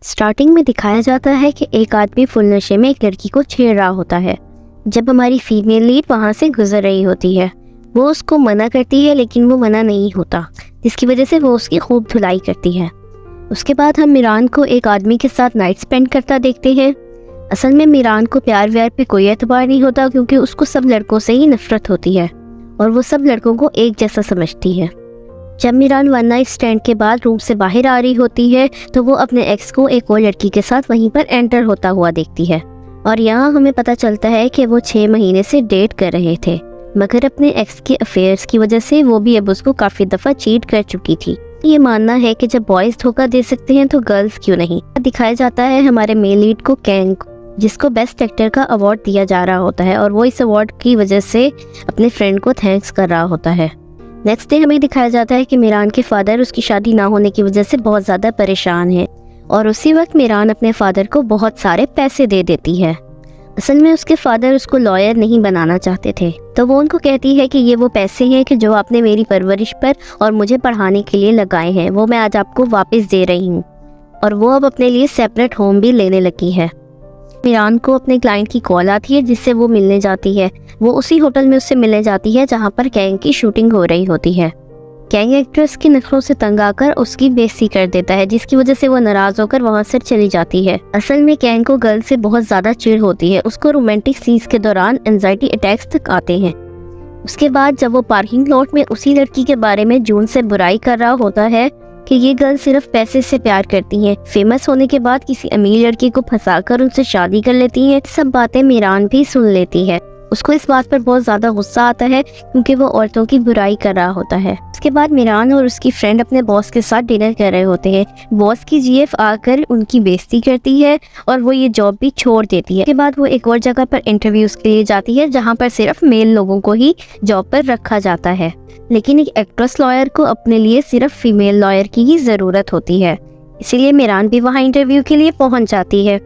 Starting में दिखाया जाता है कि एक आदमी फुल नशे में एक लड़की को छेड़ रहा होता है। जब हमारी फीमेल लीड वहाँ से गुजर रही होती है, वो उसको मना करती है लेकिन वो मना नहीं होता, जिसकी वजह से वो उसकी खूब धुलाई करती है। उसके बाद हम मीरान को एक आदमी के साथ नाइट स्पेंड करता देखते हैं। असल में मीरान को प्यार व्यार पे कोई एतबार नहीं होता, क्योंकि उसको सब लड़कों से ही नफरत होती है और वो सब लड़कों को एक जैसा समझती है। जब मीरान वन नाइट स्टैंड के बाद रूम से बाहर आ रही होती है तो वो अपने एक्स को एक और लड़की के साथ वहीं पर एंटर होता हुआ देखती है, और यहाँ हमें पता चलता है कि वो 6 महीने से डेट कर रहे थे, मगर अपने एक्स के अफेयर्स की वजह से वो भी अब उसको काफ़ी दफ़ा चीट कर चुकी थी। ये मानना है कि जब बॉयज़ धोखा दे सकते हैं तो गर्ल्स क्यों नहीं। दिखाया जाता है हमारे मेल लीड को कैंग, जिसको बेस्ट एक्टर का अवार्ड दिया जा रहा होता है, और वो इस अवार्ड की वजह से अपने फ्रेंड को थैंक्स कर रहा होता है। नेक्स्ट डे हमें दिखाया जाता है कि मीरान के फादर उसकी शादी ना होने की वजह से बहुत ज़्यादा परेशान हैं, और उसी वक्त मीरान अपने फादर को बहुत सारे पैसे दे देती है। असल में उसके फादर उसको लॉयर नहीं बनाना चाहते थे, तो वो उनको कहती है कि ये वो पैसे हैं कि जो आपने मेरी परवरिश पर और मुझे पढ़ाने के लिए लगाए हैं, वो मैं आज आपको वापस दे रही हूँ। और वो अब अपने लिए सेपरेट होम भी लेने लगी है। मीरान को अपने क्लाइंट की कॉल आती है जिससे वो मिलने जाती है। वो उसी होटल में उससे मिलने जाती है जहाँ पर कैंग की शूटिंग हो रही होती है। कैंग एक्ट्रेस की नखरों से तंग आकर उसकी बेइज्जती कर देता है, जिसकी वजह से वो नाराज होकर वहाँ से चली जाती है। असल में कैंग को गर्ल से बहुत ज्यादा चिढ़ होती है। उसको रोमांटिक सीन्स के दौरान एंजाइटी अटैक्स तक आते हैं। उसके बाद जब वो पार्किंग लॉट में उसी लड़की के बारे में जून से बुराई कर रहा होता है कि ये गर्ल सिर्फ पैसे से प्यार करती हैं, फेमस होने के बाद किसी अमीर लड़की को फंसाकर उनसे शादी कर लेती हैं, सब बातें मीरान भी सुन लेती है। उसको इस बात पर बहुत ज्यादा गुस्सा आता है क्योंकि वो औरतों की बुराई कर रहा होता है। उसके बाद मीरान और उसकी फ्रेंड अपने बॉस के साथ डिनर कर रहे होते हैं। बॉस की जीएफ आकर उनकी बेइज्जती करती है और वो ये जॉब भी छोड़ देती है। उसके बाद वो एक और जगह पर इंटरव्यूज के लिए जाती है जहाँ पर सिर्फ मेल लोगों को ही जॉब पर रखा जाता है, लेकिन एक एक्ट्रेस लॉयर को अपने लिए सिर्फ फीमेल लॉयर की ही जरूरत होती है, इसीलिए मीरान भी वहाँ इंटरव्यू के लिए पहुँच जाती है।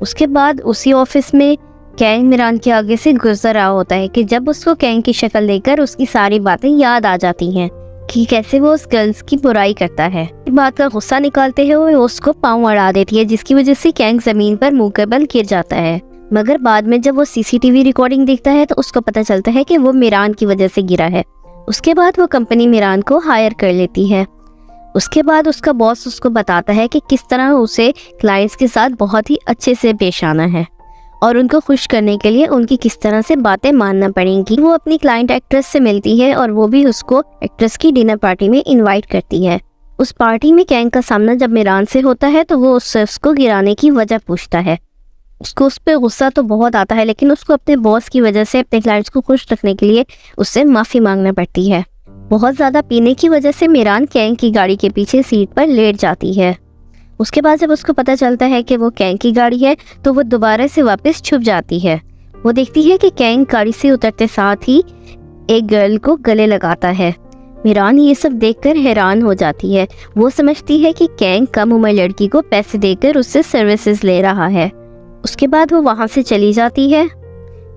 उसके बाद उसी ऑफिस में कैंग मीरान के आगे से गुजर रहा होता है कि जब उसको कैंग की शक्ल देखकर उसकी सारी बातें याद आ जाती हैं कि कैसे वो उस गर्ल्स की बुराई करता है। इस बात का गुस्सा निकालते हुए वो उसको पाँव अड़ा देती है, जिसकी वजह से कैंग जमीन पर मुंह के बल गिर जाता है। मगर बाद में जब वो सीसीटीवी रिकॉर्डिंग देखता है तो उसको पता चलता है कि वो मीरान की वजह से गिरा है। उसके बाद वो कंपनी मीरान को हायर कर लेती है। उसके बाद उसका बॉस उसको बताता है कि किस तरह उसे क्लाइंट्स के साथ बहुत ही अच्छे से पेश आना है और उनको खुश करने के लिए उनकी किस तरह से बातें मानना पड़ेंगी। वो अपनी क्लाइंट एक्ट्रेस से मिलती है और वो भी उसको एक्ट्रेस की डिनर पार्टी में इनवाइट करती है। उस पार्टी में कैंग का सामना जब मीरान से होता है तो वो उससे उसको गिराने की वजह पूछता है। उसको उस पर गुस्सा तो बहुत आता है, लेकिन उसको अपने बॉस की वजह से अपने क्लाइंट्स को खुश रखने के लिए उससे माफ़ी मांगना पड़ती है। बहुत ज़्यादा पीने की वजह से मीरान कैंग की गाड़ी के पीछे सीट पर लेट जाती है। उसके बाद जब उसको पता चलता है कि वो कैंग की गाड़ी है तो वो दोबारा से वापस छुप जाती है। वो देखती है कि कैंग गाड़ी से उतरते साथ ही एक गर्ल को गले लगाता है। मीरान ये सब देखकर हैरान हो जाती है। वो समझती है कि कैंग कम उम्र लड़की को पैसे देकर उससे सर्विसेज ले रहा है। उसके बाद वो वहाँ से चली जाती है।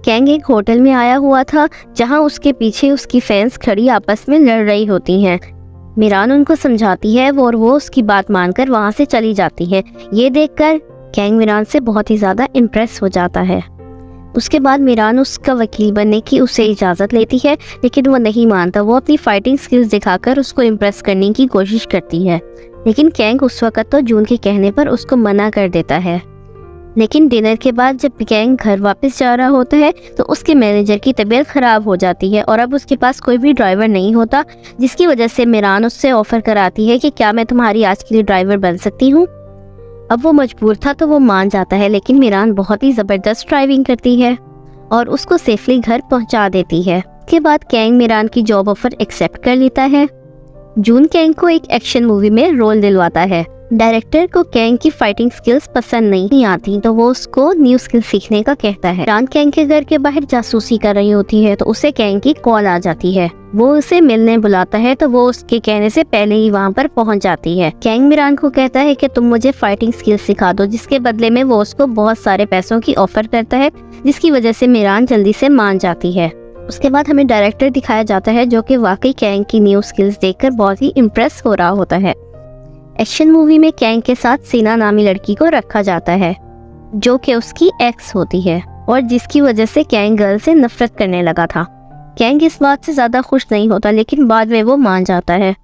कैंग एक होटल में आया हुआ था जहाँ उसके पीछे उसकी फैंस खड़ी आपस में लड़ रही होती हैं। मीरान उनको समझाती है और वो उसकी बात मानकर वहाँ से चली जाती है। ये देखकर कैंग मीरान से बहुत ही ज़्यादा इम्प्रेस हो जाता है। उसके बाद मीरान उसका वकील बनने की उससे इजाज़त लेती है, लेकिन वो नहीं मानता। वो अपनी फाइटिंग स्किल्स दिखाकर उसको इम्प्रेस करने की कोशिश करती है, लेकिन कैंग उस वक्त तो जून के कहने पर उसको मना कर देता है। लेकिन डिनर के बाद जब कैंग घर वापस जा रहा होता है तो उसके मैनेजर की तबीयत ख़राब हो जाती है और अब उसके पास कोई भी ड्राइवर नहीं होता, जिसकी वजह से मीरान उससे ऑफ़र कराती है कि क्या मैं तुम्हारी आज के लिए ड्राइवर बन सकती हूँ। अब वो मजबूर था तो वो मान जाता है, लेकिन मीरान बहुत ही ज़बरदस्त ड्राइविंग करती है और उसको सेफली घर पहुँचा देती है। उसके बाद कैंग मीरान की जॉब ऑफ़र एक्सेप्ट कर लेता है। जून कैंग को एक एक्शन मूवी में रोल दिलवाता है। डायरेक्टर को कैंग की फाइटिंग स्किल्स पसंद नहीं आती तो वो उसको न्यू स्किल सीखने का कहता है। मीरान कैंग के घर के बाहर जासूसी कर रही होती है तो उसे कैंग की कॉल आ जाती है। वो उसे मिलने बुलाता है तो वो उसके कहने से पहले ही वहाँ पर पहुँच जाती है। कैंग मीरान को कहता है कि तुम मुझे फाइटिंग स्किल्स सिखा दो, जिसके बदले में वो उसको बहुत सारे पैसों की ऑफर करता है, जिसकी वजह से मीरान जल्दी से मान जाती है। उसके बाद हमें डायरेक्टर दिखाया जाता है जो कि वाकई कैंग की न्यू स्किल्स देखकर बहुत ही इम्प्रेस हो रहा होता है। एक्शन मूवी में कैंग के साथ सीना नामी लड़की को रखा जाता है जो कि उसकी एक्स होती है और जिसकी वजह से कैंग गर्ल से नफरत करने लगा था। कैंग इस बात से ज़्यादा खुश नहीं होता लेकिन बाद में वो मान जाता है।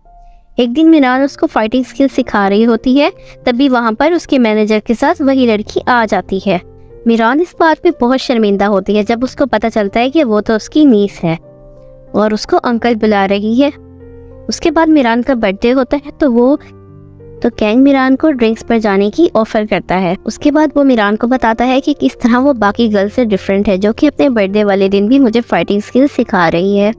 एक दिन मिरान उसको फाइटिंग स्किल सिखा रही होती है, तभी वहाँ पर उसके मैनेजर के साथ वही लड़की आ जाती है। मिरान इस बात पे बहुत शर्मिंदा होती है जब उसको पता चलता है कि वो तो उसकी नीस है और उसको अंकल बुला रही है। उसके बाद मिरान का बर्थडे होता है तो कैंग मिरान को ड्रिंक्स पर जाने की ऑफर करता है। उसके बाद वो मिरान को बताता है कि किस तरह वो बाकी गर्ल से डिफरेंट है जो कि अपने बर्थडे वाले दिन भी मुझे फाइटिंग स्किल सिखा रही है।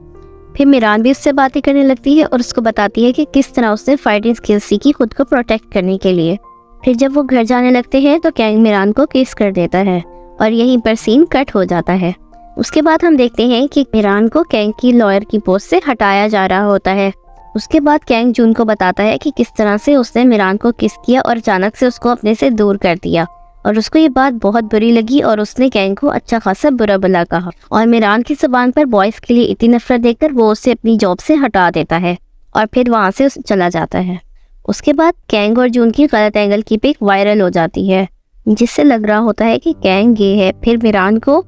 फिर मिरान भी उससे बातें करने लगती है और उसको बताती है कि किस तरह उसने फाइटिंग स्किल सीखी खुद को प्रोटेक्ट करने के लिए। फिर जब वो घर जाने लगते हैं तो कैंग मिरान को किस कर देता है और यहीं पर सीन कट हो जाता है। उसके बाद हम देखते हैं कि मिरान को कैंग की लॉयर की पोस्ट से हटाया जा रहा होता है। उसके बाद कैंग जून को बताता है कि किस तरह से उसने मिरान को किस किया और अचानक से उसको अपने से दूर कर दिया और उसको ये बात बहुत बुरी लगी और उसने कैंग को अच्छा खासा बुरा भला कहा और मिरान की जुबान पर बॉयज के लिए इतनी नफरत देखकर वो उसे अपनी जॉब से हटा देता है और फिर वहाँ से चला जाता है। उसके बाद कैंग और जून की गलत एंगल की पिक वायरल हो जाती है जिससे लग रहा होता है कि कैंग गे है। फिर मिरान को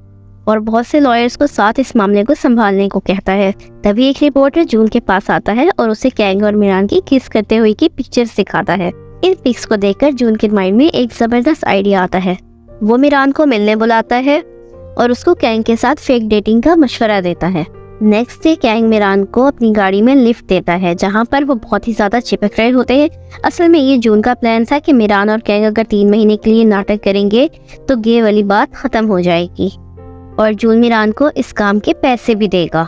और बहुत से लॉयर्स को साथ इस मामले को संभालने को कहता है। तभी एक रिपोर्टर जून के पास आता है और उसे कैंग और मिरान की किस करते हुए की पिक्चर्स दिखाता है। इन पिक्स को देखकर जून के माइंड में एक जबरदस्त आइडिया आता है। वो मिरान को मिलने बुलाता है और उसको कैंग के साथ फेक डेटिंग का मशवरा देता है। नेक्स्ट डे कैंग मिरान को अपनी गाड़ी में लिफ्ट देता है जहाँ पर वो बहुत ही ज्यादा चिपक रहे होते हैं। असल में ये जून का प्लान था कि मिरान और कैंग अगर 3 महीने के लिए नाटक करेंगे तो गे वाली बात खत्म हो जाएगी और जून मिरान को इस काम के पैसे भी देगा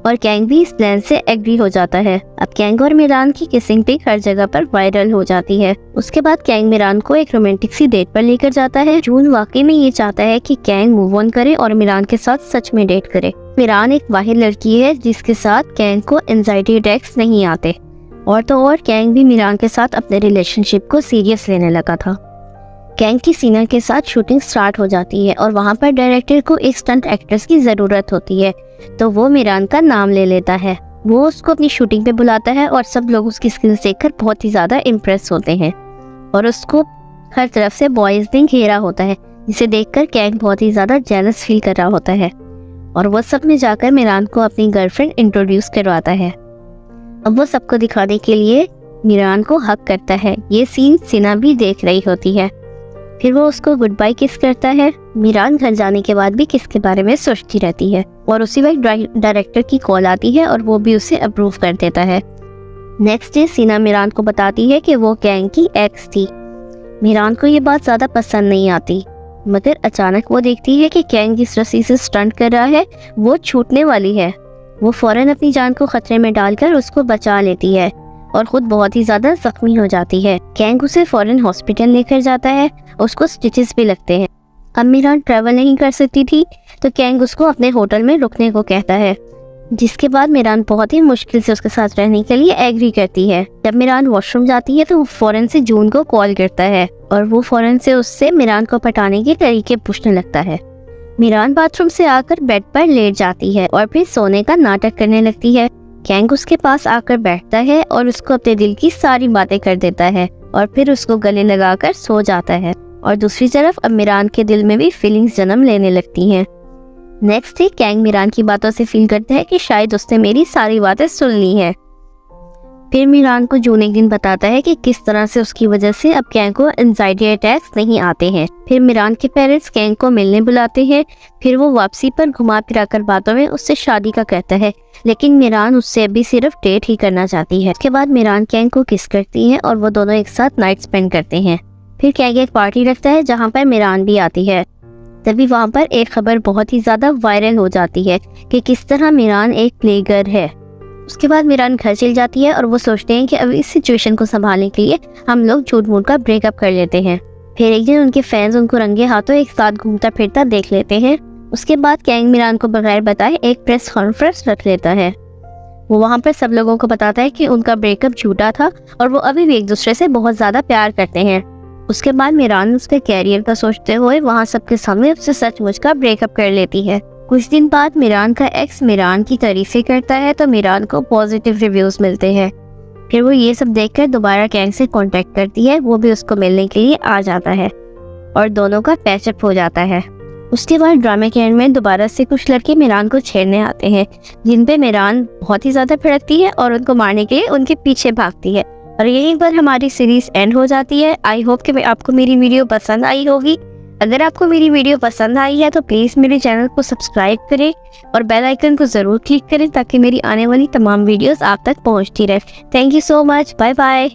और कैंग भी इस प्लान से एग्री हो जाता है। अब कैंग और मिरान की किसिंग पिक हर जगह पर वायरल हो जाती है। उसके बाद कैंग मिरान को एक रोमांटिक सी डेट पर लेकर जाता है। जून वाकई में ये चाहता है कि कैंग मूव ऑन करे और मिरान के साथ सच में डेट करे। मिरान एक वाहिद लड़की है जिसके साथ कैंग को एंजाइटी अटैक्स नहीं आते और तो और कैंग भी मिरान के साथ अपने रिलेशनशिप को सीरियस लेने लगा था। कैंग की सीना के साथ शूटिंग स्टार्ट हो जाती है और वहाँ पर डायरेक्टर को एक स्टंट एक्ट्रेस की ज़रूरत होती है तो वो मिरान का नाम ले लेता है। वो उसको अपनी शूटिंग पे बुलाता है और सब लोग उसकी स्किल्स देखकर बहुत ही ज़्यादा इम्प्रेस होते हैं और उसको हर तरफ से बॉयज़ ने घेरा होता है जिसे देखकर कैंग बहुत ही ज़्यादा जेलस फील कर रहा होता है और वो सब में जाकर मिरान को अपनी गर्लफ्रेंड इंट्रोड्यूस करवाता है। अब वो सबको दिखाने के लिए मिरान को हक करता है। ये सीन सिना भी देख रही होती है। फिर वो उसको गुड बाय किस करता है। मिरान घर जाने के बाद भी किस के बारे में सोचती रहती है और उसी वक्त डायरेक्टर की कॉल आती है और वो भी उसे अप्रूव कर देता है। नेक्स्ट डे सीना मिरान को बताती है कि वो कैंग की एक्स थी। मिरान को ये बात ज़्यादा पसंद नहीं आती मगर अचानक वो देखती है कि कैंग जिस रस्सी से स्टंट कर रहा है वो छूटने वाली है। वो फौरन अपनी जान को खतरे में डालकर उसको बचा लेती है और खुद बहुत ही ज्यादा जख्मी हो जाती है। कैंग उसे फौरन हॉस्पिटल लेकर जाता है। उसको स्टिचेस भी लगते हैं। अब मिरान ट्रैवल नहीं कर सकती थी तो कैंग उसको अपने होटल में रुकने को कहता है जिसके बाद मिरान बहुत ही मुश्किल से उसके साथ रहने के लिए एग्री करती है। जब मिरान वॉशरूम जाती है तो वो फौरन से जून को कॉल करता है और वो फौरन से उससे मिरान को पटाने के तरीके पूछने लगता है। मिरान बाथरूम से आकर बेड पर लेट जाती है और फिर सोने का नाटक करने लगती है। कैंग उसके पास आकर बैठता है और उसको अपने दिल की सारी बातें कर देता है और फिर उसको गले लगाकर सो जाता है और दूसरी तरफ अब मिरान के दिल में भी फीलिंग्स जन्म लेने लगती हैं। नेक्स्ट डे कैंग मिरान की बातों से फील करता है कि शायद उसने मेरी सारी बातें सुन ली हैं। फिर मिरान को जून एक दिन बताता है कि किस तरह से उसकी वजह से अब कैंग को एंजाइटी अटैक्स नहीं आते हैं। फिर मिरान के पेरेंट्स कैंग को मिलने बुलाते हैं। फिर वो वापसी पर घुमा फिरा कर बातों में उससे शादी का कहता है लेकिन मिरान उससे अभी सिर्फ डेट ही करना चाहती है। उसके बाद मिरान कैंग को किस करती है और वो दोनों एक साथ नाइट स्पेंड करते हैं। फिर कैंग एक पार्टी रखता है जहाँ पर मिरान भी आती है। तभी वहाँ पर एक खबर बहुत ही ज्यादा वायरल हो जाती है कि किस तरह मिरान एक प्लेगर है। उसके बाद मिरान घर चल जाती है और वो सोचते हैं कि अब इस सिचुएशन को संभालने के लिए हम लोग झूठ मूठ का ब्रेकअप कर लेते हैं। फिर एक दिन उनके फैंस उनको रंगे हाथों एक साथ घूमता फिरता देख लेते हैं। उसके बाद कैंग मिरान को बगैर बताए एक प्रेस कॉन्फ्रेंस रख लेता है। वो वहाँ पर सब लोगों को बताता है कि उनका ब्रेकअप झूठा था और वो अभी भी एक दूसरे से बहुत ज्यादा प्यार करते हैं। उसके बाद मिरान उसके कैरियर का सोचते हुए वहाँ सबके सामने उससे सचमुच का ब्रेकअप कर लेती है। कुछ दिन बाद मिरान का एक्स मिरान की तारीफें करता है तो मिरान को पॉजिटिव रिव्यूज मिलते हैं। फिर वो ये सब देखकर दोबारा गैंग से कांटेक्ट करती है, वो भी उसको मिलने के लिए आ जाता है और दोनों का पैचअप हो जाता है। उसके बाद ड्रामे के एंड में दोबारा से कुछ लड़के मीरान को छेड़ने आते हैं, जिन पे मीरान बहुत ही ज़्यादा भड़कती है और उनको मारने के लिए उनके पीछे भागती है। और यहीं पर हमारी सीरीज़ एंड हो जाती है। आई होप कि आपको मेरी वीडियो पसंद आई होगी। अगर आपको मेरी वीडियो पसंद आई है तो प्लीज़ मेरे चैनल को सब्सक्राइब करें और बेल आइकन को ज़रूर क्लिक करें ताकि मेरी आने वाली तमाम वीडियोस आप तक पहुंचती रहे। Thank you so much. Bye bye.